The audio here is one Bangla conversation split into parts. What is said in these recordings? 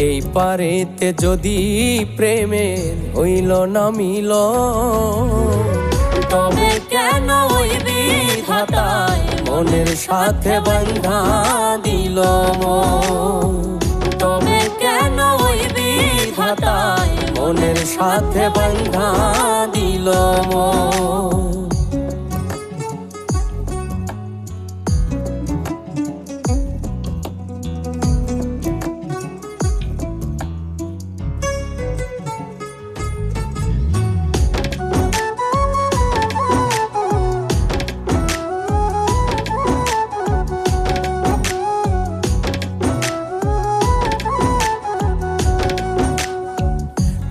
এই পারেতে যদি প্রেমের হইল না মিল, তবে কেন ওই বিধাতায় মনের সাথে বাঁধা দিল মন? তবে কেন ওই বিধাতায় মনের সাথে বাঁধা দিল মন?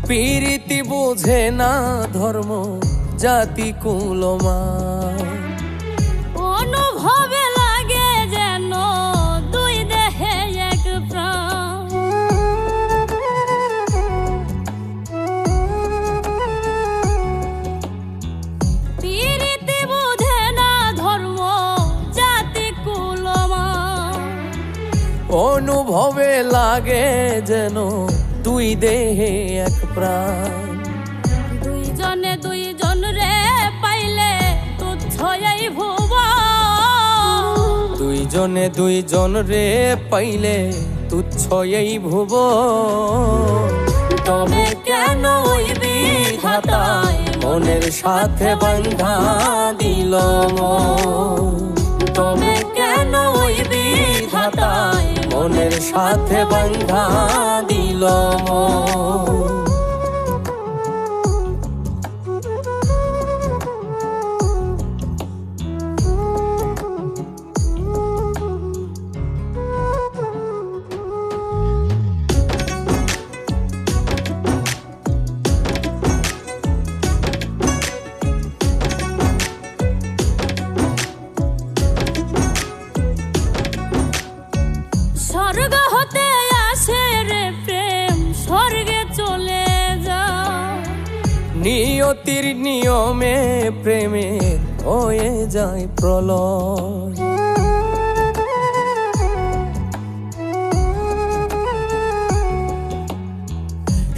প্রীতি বোঝে না ধর্ম জাতি কুলমান, অনুভবে লাগে যেন দুই দেহে এক প্রাণ। প্রীতি বোঝে না ধর্ম জাতি কুলমান, অনুভবে লাগে যেন দুই দেহে এক প্রাণ। দুইজনে দুইজন রে পাইলে তুচ্ছ এই ভুবন। দুইজনে দুইজন রে পাইলে তুচ্ছ এই ভুবন। তবে কেন ওই বিধাতায় মনের সাথে বাঁধা দিল মন? তবে কেন ওই বিধাতায় মনের সাথে বাঁধা দিল মন? স্বর্গ হতে আসে রে প্রেম, স্বর্গে চলে যায়। নিয়তির নিয়মে প্রেমে হয়ে যায় প্রলয়।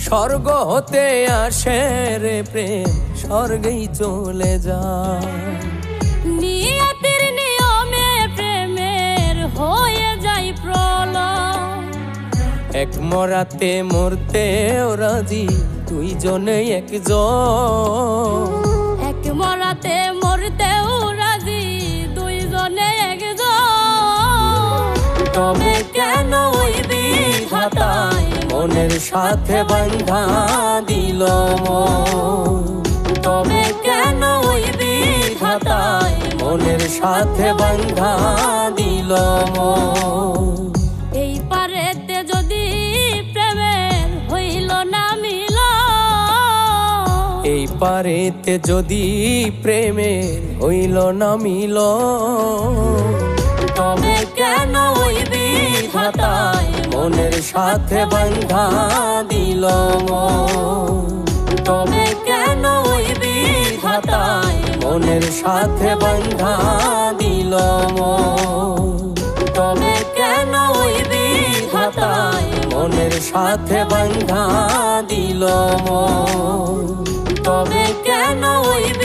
স্বর্গ হতে আসে রে প্রেম, স্বর্গেই চলে যায়। নিয়তির নিয়মে প্রেমের হয়ে যায় প্রলয়। এক মরাতে মরতেও রাজি দুইজনে একজন। এক মরাতে মরতেও রাজি দুইজনে একজন। তবে কেন ওই বিধাতায় মনের সাথে বাঁধা দিল মন? তবে কেন ওই বিধাতায় মনের সাথে বাঁধা দিল মন? এই পারেতে যদি প্রেমের হইল না মিল, এই পারেতে যদি প্রেমের হইল না মিল, তবে কেন ওই বিধাতায় মনের সাথে বাঁধা দিল মন? তবে কেন ওই বিধাতায় মনের সাথে বাঁধা দিল মন? তবে কেন ওই বিধাতায় মনের সাথে বাঁধা দিল মন? তবে কেন ওই